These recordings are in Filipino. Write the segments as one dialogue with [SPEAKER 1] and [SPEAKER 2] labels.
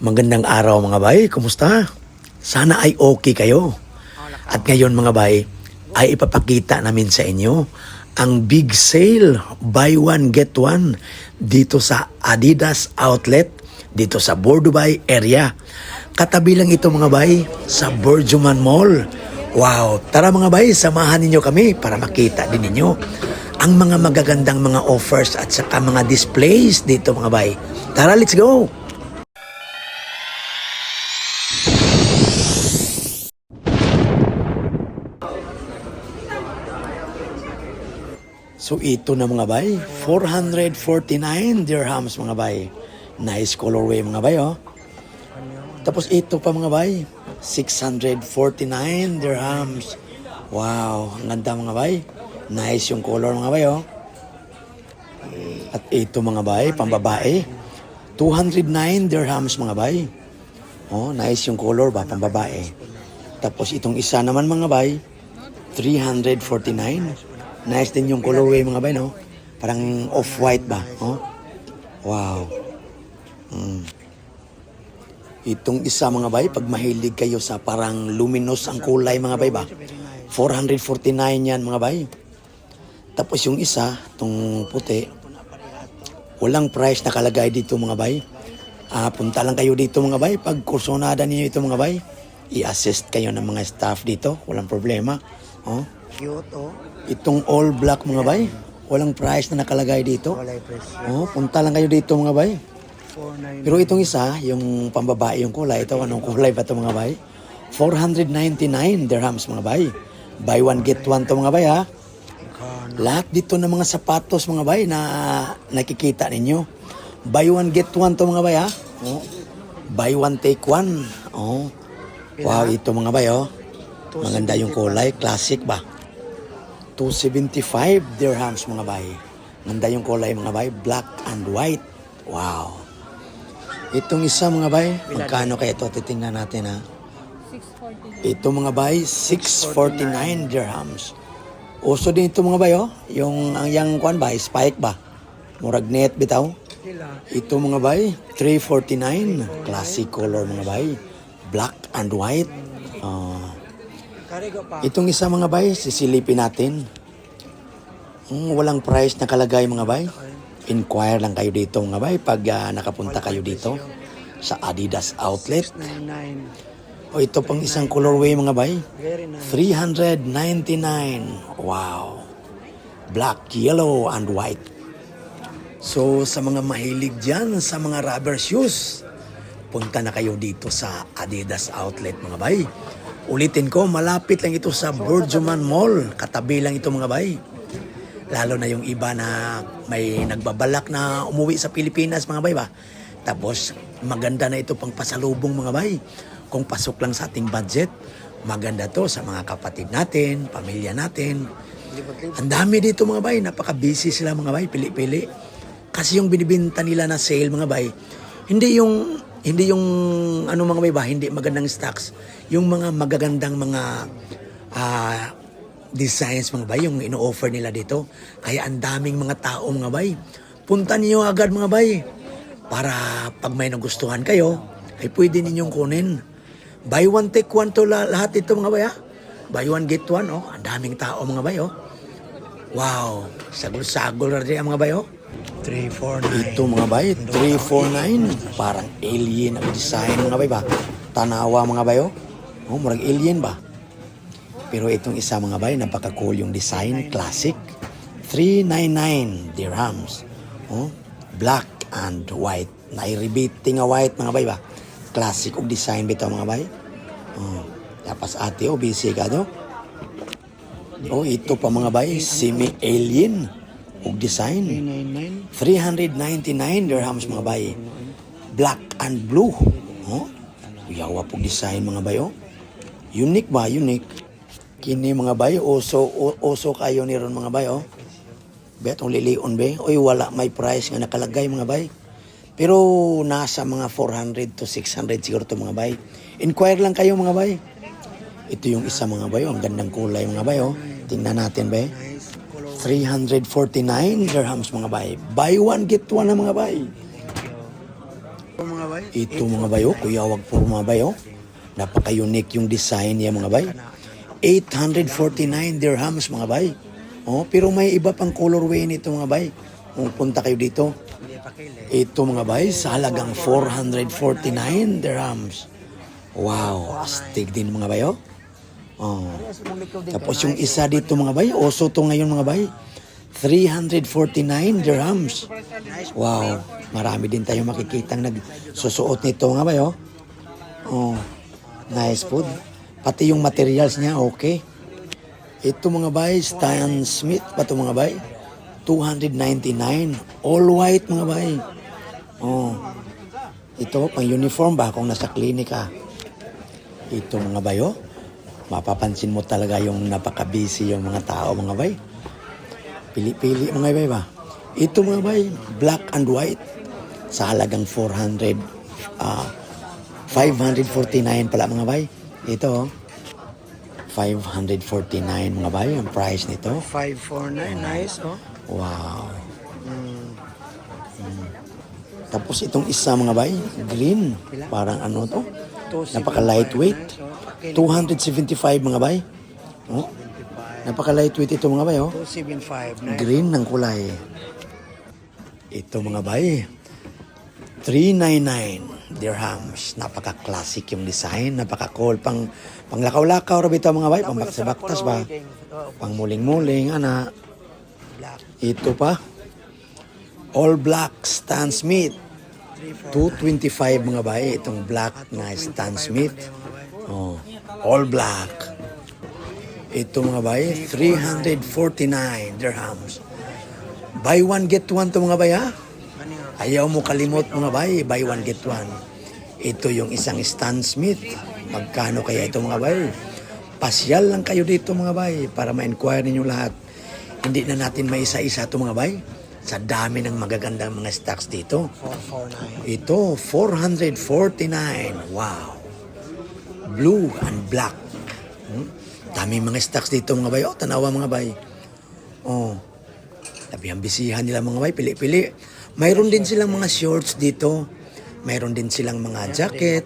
[SPEAKER 1] Magandang araw mga bay, kumusta? Sana ay okay kayo. At ngayon mga bay, ay ipapakita namin sa inyo ang big sale, buy one get one dito sa Adidas Outlet, dito sa Bordubay area. Katabi lang ito mga bay sa Burjuman Mall. Wow, tara mga bay, samahan ninyo kami para makita din ninyo ang mga magagandang mga offers at saka mga displays dito mga bay. Tara, let's go! So ito na mga bay, 449 dirhams mga bay. Nice colorway mga bay oh. Tapos ito pa mga bay, 649 dirhams. Wow, ang ganda mga bay. Nice yung color mga bay oh. At ito mga bay, pambabae, 209 dirhams mga bay. Oh, nice yung color ba, pambabae. Tapos itong isa naman mga bay, 349. Nice din yung colorway mga bay, no? Parang off-white ba? Oh? Wow. Itong isa mga bay, pag mahilig kayo sa parang luminous ang kulay mga bay ba? 449 yan mga bay. Tapos yung isa, itong puti, walang price nakalagay dito mga bay. Punta lang kayo dito mga bay. Pag kursonada niyo ito mga bay, i-assist kayo ng mga staff dito. Walang problema. Oh.
[SPEAKER 2] Cute, oh.
[SPEAKER 1] Itong all black mga bay, walang price na nakalagay dito.
[SPEAKER 2] Walay presyo.
[SPEAKER 1] Oh, punta lang kayo dito mga bay.
[SPEAKER 2] 499.
[SPEAKER 1] Pero itong isa, yung pambabae yung kulay, ito anong kulay ba ito mga bay? 499 dirhams mga bay. Buy one get one to mga bay ha. Lahat dito ng mga sapatos mga bay na nakikita ninyo. Buy one get one to mga bay ha. Oh. Buy one take one. Oh. Wow, ito mga bay oh. Maganda yung kulay, classic ba? 275 dirhams mga bay. Ganda yung kulay mga bay, black and white. Wow. Itong isa mga bay, magkano kaya ito? Titingnan natin ha.
[SPEAKER 3] 649.
[SPEAKER 1] Ito mga bay, 649 dirhams. Uso din ito mga bay oh. Yung ang yang kwan ba, spike ba? Murag net bitaw. Ito mga bay, 349. Classic color mga bay. Black and white. Itong isa mga bay, sisilipin natin. Walang price nakalagay mga bay. Inquire lang kayo dito mga bay pag nakapunta kayo dito sa Adidas Outlet.
[SPEAKER 2] 99.
[SPEAKER 1] O ito pang isang colorway mga bay.
[SPEAKER 2] Very nice.
[SPEAKER 1] 399. Wow. Black, yellow, and white. So sa mga mahilig dyan sa mga rubber shoes, punta na kayo dito sa Adidas Outlet mga bay. Ulitin ko, malapit lang ito sa Burjuman Mall. Katabi lang ito mga bay. Lalo na yung iba na may nagbabalak na umuwi sa Pilipinas mga bay ba. Tapos maganda na ito pang pasalubong mga bay. Kung pasok lang sa ating budget, maganda to sa mga kapatid natin, pamilya natin. Ang dami dito mga bay, napaka-busy sila mga bay, pili-pili. Kasi yung binibinta nila na sale mga bay, hindi yung ano mga bay ba, hindi magandang stocks. Yung mga magagandang mga designs mga bay, yung ino-offer nila dito. Kaya ang daming mga tao mga bay. Punta niyo agad mga bay. Para pag may nagustuhan kayo, ay pwede ninyong kunin. Buy one take one to lahat ito mga bay ha. Buy one get one oh. Ang daming tao mga bay oh. Wow, sagol-sagol na rin ang mga bay oh.
[SPEAKER 2] 349.
[SPEAKER 1] Ito mga bay, 349. Parang alien ang design mga bay ba? Tanawa mga bay oh. Oh, murag alien ba? Pero itong isa mga bay, napaka-cool yung design, classic. 399 dirhams. Oh, black and white. Nai-rebating nga white mga bay ba? Classic og design bitaw mga bay. Oh, tapos ate oh, busy ka do. Oh, ito pa mga bay, semi-alien og design.
[SPEAKER 2] 399.
[SPEAKER 1] 399 dirhams mga bay. Black and blue. Oh, yawa po design mga bay oh. Unique ba? Unique. Kini mga bay, oso kayo ni ron mga bay oh. Bet ang lilion be. Oy wala may price nga nakalagay mga bay. Pero nasa mga 400 to 600 siguro to mga bay. Inquire lang kayo mga bay. Ito yung isa mga bay oh. Ang gandang kulay mga bay oh. Tingnan natin be. 349 dirhams mga bay. Buy one get one na mga bay.
[SPEAKER 2] Mga bay.
[SPEAKER 1] Ito mga bayo, kuya wag po mga bayo. Napaka-unique yung design niya mga bay. 849 dirhams mga bay. Oh, pero may iba pang colorway nito mga bay. Kung punta kayo dito.
[SPEAKER 2] Hindi pa kile.
[SPEAKER 1] Ito mga bay, sa halagang 449 dirhams. Wow, astig din mga bayo. Oh. Tapos yung isa dito mga bay, oso to ngayon mga bay. 349 dirhams. Wow, marami din tayo makikitang nagsusuot nito mga bay. Oh, nice food. Pati yung materials niya, okay. Ito mga bay, Stan Smith pa ito mga bay. 299. All white mga bay. Oh. Ito, pang uniform ba kung nasa klinika. Ito mga bay, oh. Mapapansin mo talaga yung napaka-busy yung mga tao mga bay. Pili-pili mga bay ba. Ito mga bay, black and white. Sa halagang 549 pala mga bay. Ito, 549 mga bay ang price nito.
[SPEAKER 2] 549, nice, oh.
[SPEAKER 1] Wow. Tapos itong isa mga bay, green. Parang ano to? Napaka-lightweight. 275 mga bay. Oh. Napaka-lightweight ito mga bay, oh.
[SPEAKER 2] 275, nice.
[SPEAKER 1] Green ng kulay. Ito mga bay. 399 dirhams. Napaka-classic yung design. Napaka-cool. Pang lakaw-lakaw rabi ito mga bay. Pang baktas ba? Pang muling-muling. Ana.
[SPEAKER 2] Black.
[SPEAKER 1] Ito pa. All black Stan Smith. 225 mga bay. Itong black na Stan Smith. Oh. All black. Ito mga bay. 349 dirhams. Buy one get one to mga bay ha. Ayaw mo kalimot mga bay, buy one get one. Ito yung isang Stan Smith. Magkano kaya ito mga bay? Pasyal lang kayo dito mga bay para ma-inquire ninyo lahat. Hindi na natin maisa-isa ito mga bay. Sa dami ng magagandang mga stocks dito.
[SPEAKER 2] 449.
[SPEAKER 1] Ito, 449. Wow. Blue and black. Dami mga stocks dito mga bay. Oh, tanawa mga bay. Oh. Tabi ang bisihan nila mga bay. Pili-pili. Mayroon din silang mga shorts dito. Mayroon din silang mga jacket,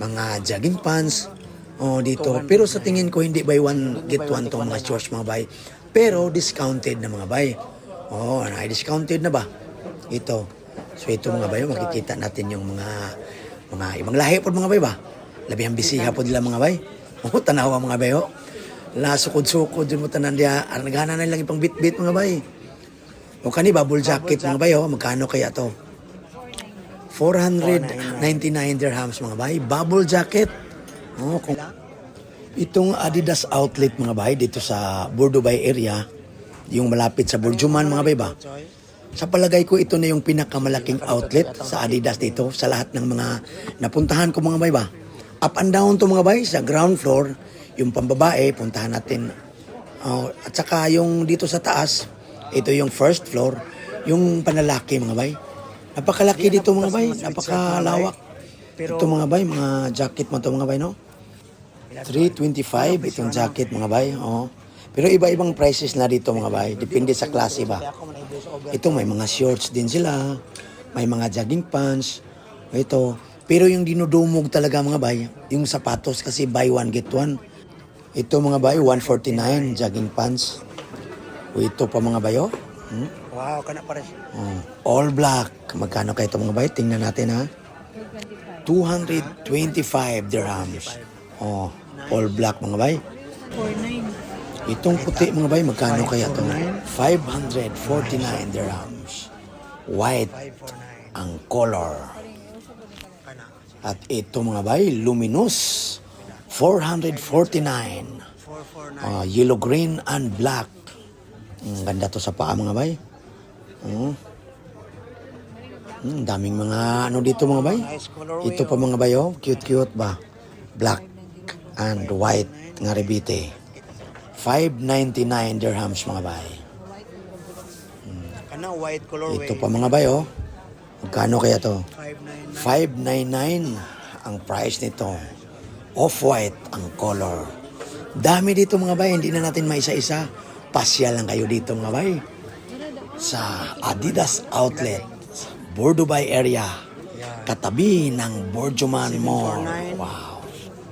[SPEAKER 1] mga jogging pants. Oh, dito. Pero sa tingin ko hindi buy one get one tong mga shorts mga bay. Pero discounted na mga bay. Oh, discounted na ba? Ito. So ito mga bay, makikita natin yung mga ibang lahi po mga bay ba? Labi ang bisiha po nila mga bay. Oh, tanawa mga bay oh. La sukod-sukod yun mo tanan dia. Naghana na lang ipang bit-bit mga bay. O kani bubble jacket mga bay, oh, magkano kaya to? 499 dirhams mga bay. Bubble jacket. Oh, itong Adidas outlet mga bay dito sa Burdubay area, yung malapit sa Burjuman mga bay ba? Sa palagay ko ito na yung pinakamalaking outlet sa Adidas dito sa lahat ng mga napuntahan ko mga bay ba? Up and down to mga bay sa ground floor, yung pambabae puntahan natin. At saka yung dito sa taas, ito yung first floor, yung panlalaki mga bay. Napakalaki dito mga bay, napakalawak. Ito mga bay, mga jacket mo to mga bay no? 325 itong jacket mga bay. Oh. Pero iba-ibang prices na dito mga bay, depende sa klase ba. Ito may mga shorts din sila, may mga jogging pants. Ito, pero yung dinudumog talaga mga bay, yung sapatos kasi buy one get one. Ito mga bay, 149 jogging pants. Ito pa mga bayo.
[SPEAKER 2] Wow, kana pa rin.
[SPEAKER 1] All black. Magkano kayo ito mga bayo? Tingnan natin ha. 225 dirhams. Oh, all black mga bayo.
[SPEAKER 3] 49.
[SPEAKER 1] Itong puti mga bayo, magkano kaya ito? 549 dirhams. White
[SPEAKER 2] 549.
[SPEAKER 1] ang color.
[SPEAKER 2] Kana.
[SPEAKER 1] At ito mga bayo, luminous. 449.
[SPEAKER 2] 449.
[SPEAKER 1] Yellow, green, and black. Ang ganda to sa paa mga bay. Daming mga ano dito mga bay.
[SPEAKER 2] Nice colorway.
[SPEAKER 1] Ito pa mga bay oh. Cute ba. Black and white nga rebite. 599 dirhams mga bay.
[SPEAKER 2] Kana white colorway.
[SPEAKER 1] Ito pa mga bay oh. Magkano kaya to?
[SPEAKER 2] 599.
[SPEAKER 1] 599 ang price nito. Off-white ang color. Dami dito mga bay. Hindi na natin maisa-isa. Pasya lang kayo dito mga bay sa Adidas Outlet, Burdubay area. katabi ng Borjoman Mall.
[SPEAKER 2] 749.
[SPEAKER 1] Wow.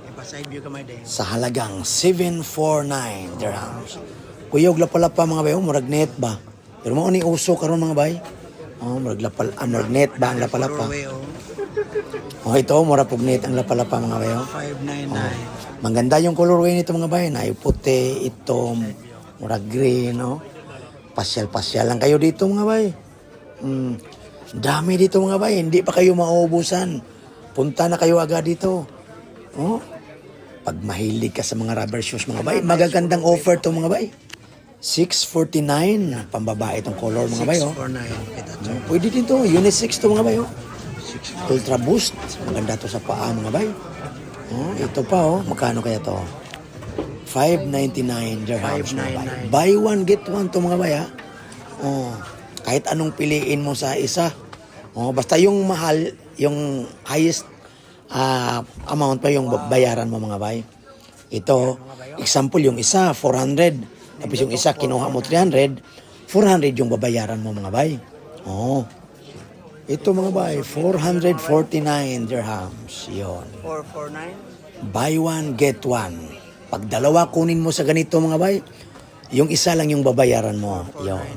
[SPEAKER 2] Ipa-side view ka may day.
[SPEAKER 1] Sa halagang 749 dirhams. Kuyog lapalapa mga bayo, murag net ba? Pero mo ni uso karon mga bay. Oh, murag murag net ba ang lapalapa?
[SPEAKER 2] Colorway, oh.
[SPEAKER 1] Oh, ito murag pug net ang lapalapa mga bayo.
[SPEAKER 2] 599.
[SPEAKER 1] Maganda yung colorway nito mga bay, na puti, itom, murag green, no? Pasyal-pasyal lang kayo dito mga bay. Dami dito mga bay, hindi pa kayo mauubusan. Punta na kayo agad dito. Oh. Pag mahilig ka sa mga rubber shoes mga bay, magagandang offer to mga bay. 649 pambabae itong color mga bay, oh.
[SPEAKER 2] 649. Kita to.
[SPEAKER 1] Pwede din to, unisex to mga bay, oh. Ultra Boost, maganda to sa paa mga bay. Oh, ito pa, oh. Magkano kaya to? 599 dirhams mga bay.
[SPEAKER 2] 599.
[SPEAKER 1] Buy one get one to mga bay, ha. Oh, kahit anong piliin mo sa isa. Oh, basta yung mahal, yung highest amount pa yung bayaran mo mga bay. Ito, example yung isa 400. Tapos yung isa kinuha mo 300, 400 yung babayaran mo mga bay. Oh. Ito mga bay, 449 dirhams. Yon.
[SPEAKER 2] 449.
[SPEAKER 1] Buy one, get one. Pag dalawa kunin mo sa ganito mga bay, yung isa lang yung babayaran mo. Yon.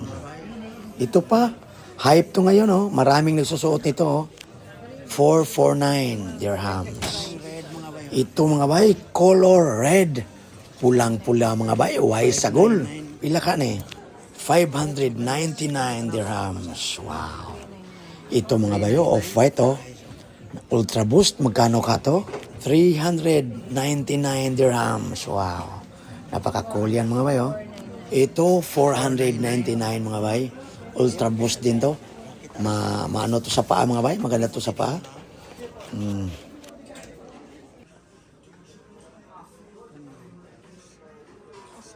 [SPEAKER 1] Ito pa, hype to ngayon, oh. Maraming nagsusuot nito, oh. 449 dirhams.
[SPEAKER 2] Red mga bay.
[SPEAKER 1] Ito mga bay, color red. Pulang-pula mga bay, white sagol. Pila ka na eh? 599 dirhams. Wow. Ito mga bayo, off-white, oh. Ultra Boost, magkano ka to? 399 dirhams. Wow. Napaka-cool yan mga bayo. Ito, 499 mga bay. Ultra Boost din to. Maano to sa paa mga bay? Maganda to sa paa.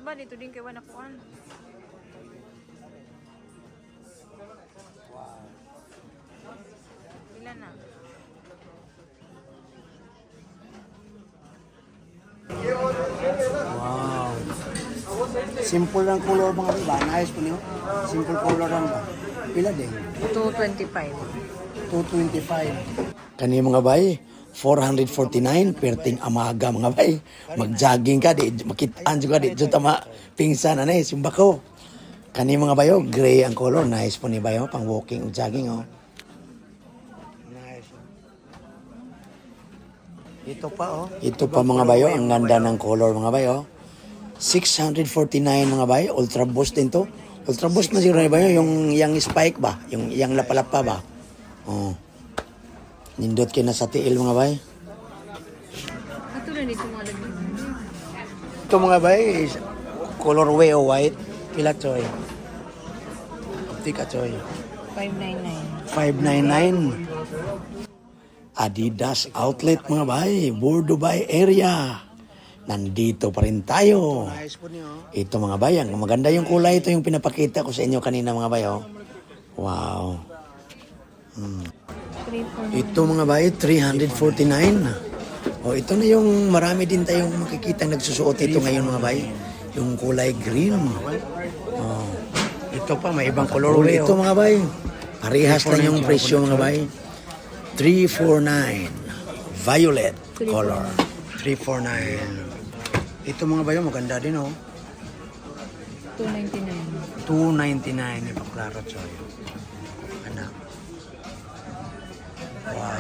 [SPEAKER 3] Ba, dito din kayo nakuan. Ilan na?
[SPEAKER 2] Wow. Simple lang color mga bay. Nice po niyo. Simple color lang ba? Pila din?
[SPEAKER 3] 225.
[SPEAKER 2] 225.
[SPEAKER 1] Kani mga bay, 449 perting amaga mga bay. Mag-jogging ka di makitaan juga di jud tama pingsan na simba ko. Kani mga bayo, gray ang color, nice po ni bayo pang walking ug jogging, oh.
[SPEAKER 2] Nice. Ito pa, oh.
[SPEAKER 1] Ito pa mga bayo, ang ganda ng color mga bayo. 649 mga bayo, Ultra Boost din to. Ultra Boost na siguro ni bayo, yung spike ba? Yung lapalapa ba? Oh. Nindot kayo na sa tiil mga bay.
[SPEAKER 3] Ito na dito mga lagi.
[SPEAKER 2] Ito mga bay, is colorway o white. Pila choy? Tika choy.
[SPEAKER 3] 599.
[SPEAKER 2] 599.
[SPEAKER 1] Adidas Outlet mga bay, Burdubay area. Nandito pa rin tayo.
[SPEAKER 2] Nice po niyo.
[SPEAKER 1] Ito mga bayang, maganda yung kulay. Ito yung pinapakita ko sa inyo kanina mga bayo. Wow.
[SPEAKER 3] 349.
[SPEAKER 1] Ito mga bay, 349. O ito na yung marami din tayong makikita nagsusuot ito ngayon mga bay. Yung kulay green. Oh.
[SPEAKER 2] Ito pa, may ibang
[SPEAKER 1] Color
[SPEAKER 2] colorway.
[SPEAKER 1] ito mga bay. Parehas lang yung presyo mga bay. 349. Violet color.
[SPEAKER 2] 349. Ito mga bayo, maganda din, oh.
[SPEAKER 3] 299.
[SPEAKER 2] 299. Ito, klaro choy. Anak. Wow.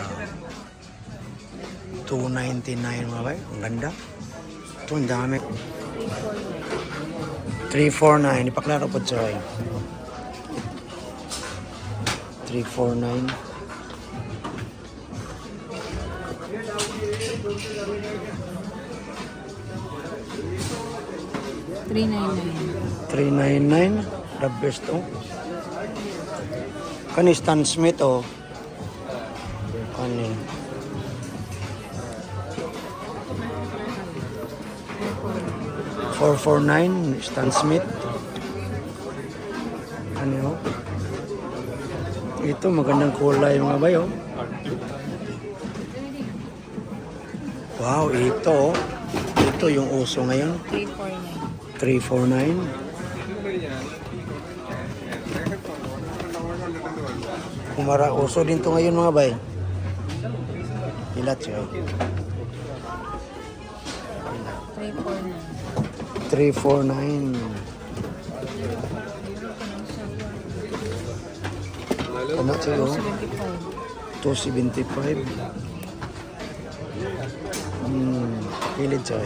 [SPEAKER 2] 299 mga bay. Ang ganda. Ito, ang dami. 349. Ipaklaro po, choy. 349.
[SPEAKER 3] $399.
[SPEAKER 2] 399. The best, oh. Kani Stan Smith, oh. Kani. $449 Stan Smith. Ano? Ito magandang kulay mga bayo. Wow, ito. Ito yung uso ngayon.
[SPEAKER 3] 349.
[SPEAKER 2] 349. Kumara uso din to ngayon mga bay. Pila, choy.
[SPEAKER 3] 349.
[SPEAKER 1] 349. Ano choy?
[SPEAKER 3] 275.
[SPEAKER 1] 275. Pili choy.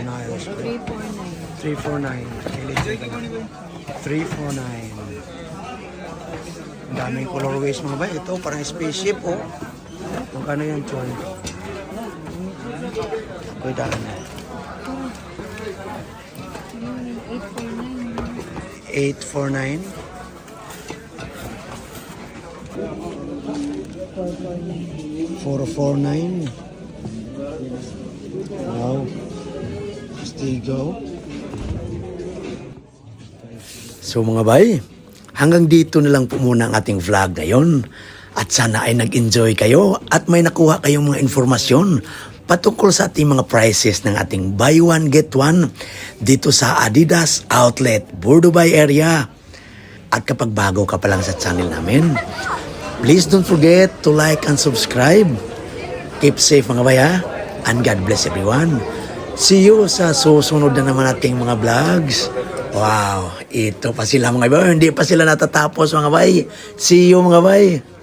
[SPEAKER 1] Ayos.
[SPEAKER 3] 349.
[SPEAKER 1] 349. Pili choy. 349. Ang daming colorways mga bay. Ito parang spaceship oh. Magkano yan choy? Pwede na. 849. 449. Wow. Stigo. So mga bay, hanggang dito na lang po muna ang ating vlog ngayon. At sana ay nag-enjoy kayo at may nakuha kayong mga informasyon patungkol sa ating mga prices ng ating buy one get one dito sa Adidas Outlet, Burdubay area. At kapag bago ka pa lang sa channel namin, please don't forget to like and subscribe. Keep safe mga bay ha, and God bless everyone. See you sa susunod na naman ating mga vlogs. Wow, ito pa sila mga bay, hindi pa sila natatapos mga bay. See you mga bay.